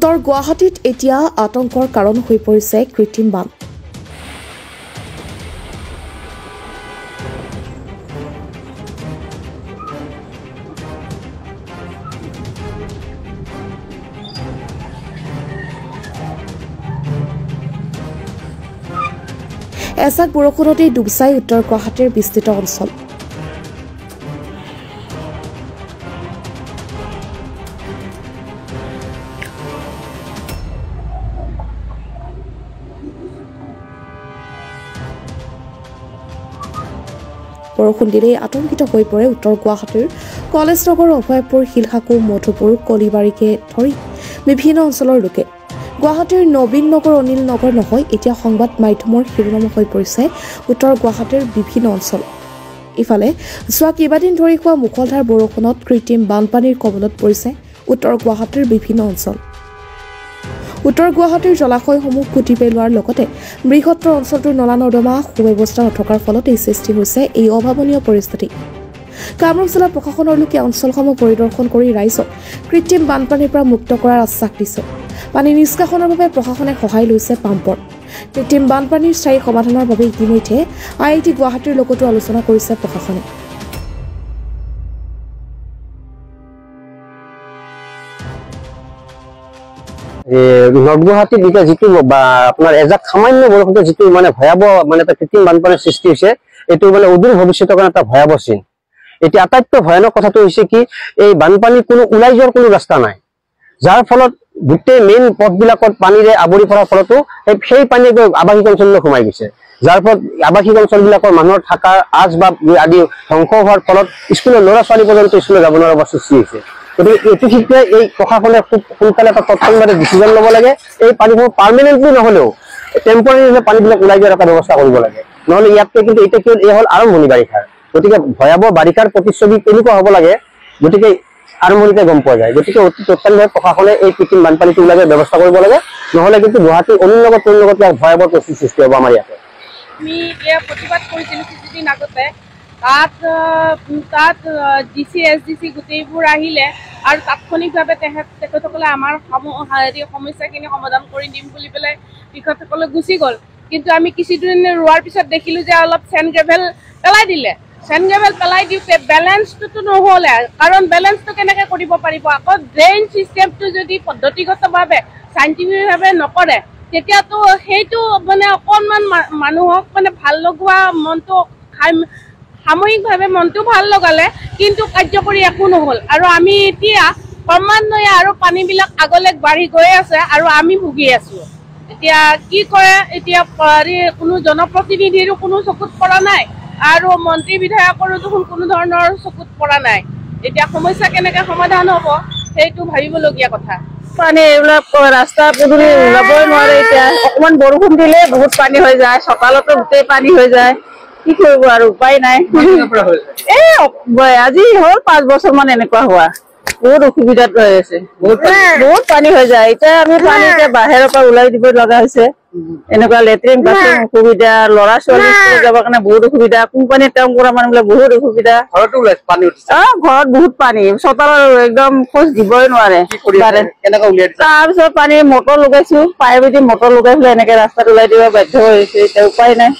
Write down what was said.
উত্তৰ গুৱাহাটীত এতিয়া আতংকৰ কাৰণ হৈ পৰিছে কৃত্ৰিম বান। এজাক বৰষুণতেই ডুবচাই উত্তৰ গুৱাহাটীৰ বিস্তৃত অঞ্চল। বৰষুণ দিলেই আতংকিত হৈ পৰে উত্তৰ গুৱাহাটীৰ কলেজ নগৰ, অভয়পুৰ, শিলসাকু, মধুপুৰ, কলিবাৰীকে ধৰি বিভিন্ন অঞ্চলৰ লোকে। গুৱাহাটীৰ নবীন নগৰ, অনিল নগৰ নহয়, এতিয়া সংবাদ মাধ্যমৰ শিৰোনামা হৈ পৰিছে উত্তৰ গুৱাহাটীৰ বিভিন্ন অঞ্চল। ইফালে যোৱা কেইবাদিন ধৰি হোৱা মুষলধাৰ বৰষুণত কৃত্ৰিম বানপানীৰ কবলত পৰিছে উত্তৰ গুৱাহাটীৰ বিভিন্ন অঞ্চল। উত্তৰ গুৱাহাটীৰ জলাশয়সমূহ পুতি পেলোৱাৰ লগতে বৃহত্তৰ অঞ্চলটোৰ নলা নৰ্দমা সুব্যৱস্থা নথকাৰ ফলত এই সৃষ্টি হৈছে এই অভাৱনীয় পৰিস্থিতি। কামৰূপ জিলা প্ৰশাসনৰ লোকে অঞ্চলসমূহ পৰিদৰ্শন কৰি ৰাইজক কৃত্ৰিম বানপানীৰ পৰা মুক্ত কৰাৰ আশ্বাস দিছে। পানী নিষ্কাশনৰ বাবে প্ৰশাসনে সহায় লৈছে পাম্পৰ। কৃত্ৰিম বানপানীৰ স্থায়ী সমাধানৰ বাবে ইতিমধ্যে IIT গুৱাহাটীৰ লগতো আলোচনা কৰিছে প্ৰশাসনে। নগুৱাহাটীত এতিয়া যিটো আপোনাৰ এজাক সামান্য বৰষুণতে যিটো মানে ভয়াৱহ এটা কৃত্ৰিম বানপানীৰ সৃষ্টি হৈছে, এইটো অদূৰ ভৱিষ্যতৰ কাৰণে এটা ভয়াৱহ চিন। এতিয়া আটাইতকৈ ভয়ানক কথাটো হৈছে কি, এই বানপানীৰ কোনো ওলাই যোৱাৰ কোনো ৰাস্তা নাই, যাৰ ফলত গোটেই মেইন পথবিলাকত পানীৰে আৱৰি পৰাৰ ফলতো সেই পানী গৈ আৱাসিক অঞ্চললৈ সোমাই গৈছে, যাৰ ফলত আৱাসিক অঞ্চলবিলাকৰ মানুহৰ থকাৰ আচবাব আদি ধ্বংস হোৱাৰ ফলত স্কুলৰ ল'ৰা ছোৱালী পৰ্যন্ত স্কুললৈ যাব নোৱাৰা অৱস্থা সৃষ্টি হৈছে। গতিকে এইটো ক্ষেত্ৰে এই প্ৰশাসনে খুব সোনকালে এটা তৎক্ষণাতে ডিচিজন ল'ব লাগে। এই পানীসমূহ পাৰ্মানেণ্টলি নহলেও টেম্পৰাৰী পানীবিলাক ওলাই যোৱাৰ এটা ব্যৱস্থা কৰিব লাগে, নহলে ইয়াতকে কিন্তু এতিয়া কি এই হ'ল আৰম্ভণি বাৰিষাৰ। গতিকে ভয়াৱহ বাৰিষাৰ প্ৰতিচ্ছবি কেনেকুৱা হ'ব লাগে, গতিকে আৰম্ভণিতে গম পোৱা যায়। গতিকে অতি তৎকালীনভাৱে প্ৰশাসনে এই কৃত্ৰিম বানপানীটো ওলাই যোৱাৰ ব্যৱস্থা কৰিব লাগে, নহলে কিন্তু গুৱাহাটীৰ অনিল নগৰ ভয়াৱহ পৰিস্থিতিৰ সৃষ্টি হ'ব আমাৰ ইয়াতে। আমি এয়া প্ৰতিবাদ কৰিছিলোঁ কিছুদিন আগতে, তাত DC SDC গোটেইবোৰ আহিলে আৰু তাৎক্ষণিকভাৱে তেখেতসকলে আমাৰ সমস্যাখিনি সমাধান কৰি দিম বুলি পেলাই তেখেতসকলে গুচি গ'ল। কিন্তু আমি কিছুদিন ৰোৱাৰ পিছত দেখিলোঁ যে অলপ চেণ্ড গ্ৰেভেল পেলাই দিলে। চেণ্ড গ্ৰেভেল পেলাই দিওঁতে বেলেঞ্চটোতো নহ'লে, কাৰণ বেলেঞ্চটো কেনেকৈ কৰিব পাৰিব? আকৌ ড্ৰেইন চিষ্টেমটো যদি পদ্ধতিগতভাৱে চাইণ্টিফিকভাৱে নকৰে, তেতিয়াতো সেইটো অকণমান মানুহক ভাল লগোৱা, মনটো সাময়িকভাৱে মনটো ভাল লগালে, কিন্তু কাৰ্যকৰী একো নহ'ল। আৰু আমি এতিয়া ক্ৰমান্বয়ে আৰু পানীবিলাক আগলৈ বাঢ়ি গৈ আছে আৰু আমি ভুগি আছোঁ। এতিয়া কি কৰে, এতিয়া কোনো জনপ্ৰতিনিধিৰো কোনো চকুত পৰা নাই আৰু মন্ত্ৰী বিধায়কৰো দেখোন কোনো ধৰণৰ চকুত পৰা নাই। এতিয়া সমস্যা কেনেকৈ সমাধান হ'ব সেইটো ভাবিবলগীয়া কথা। পানী এইবিলাক ৰাস্তা পদূলি ওলাবই নোৱাৰে। এতিয়া অকমান বৰষুণ দিলে বহুত পানী হৈ যায়, চকালতো গোটেই পানী হৈ যায়। কি কৰিব আৰু, উপায় নাই। আজি হ'ল 5 বছৰ মান এনেকুৱা হোৱা, বহুত অসুবিধাত হৈ আছে। বহুত পানী হৈ যায়। এতিয়া আমি পানী বাহিৰৰ পৰা ওলাই দিব লগা হৈছে। এনেকুৱা লেট্ৰিন বাথৰুম অসুবিধা, ল'ৰা ছোৱালী স্কুল যাবৰ কাৰণে বহুত অসুবিধা, কোম্পানীত কাম কৰা মানুহবিলাক বহুত অসুবিধা। ঘৰত বহুত পানী, চোতালৰ একদম খোজ দিবই নোৱাৰে। তাৰপিছত পানী মটৰ লগাইছো, পাইপেদি মটৰ লগাই পেলাই এনেকে ৰাস্তাত ওলাই দিব বাধ্য হৈছে। এতিয়া উপায় নাই।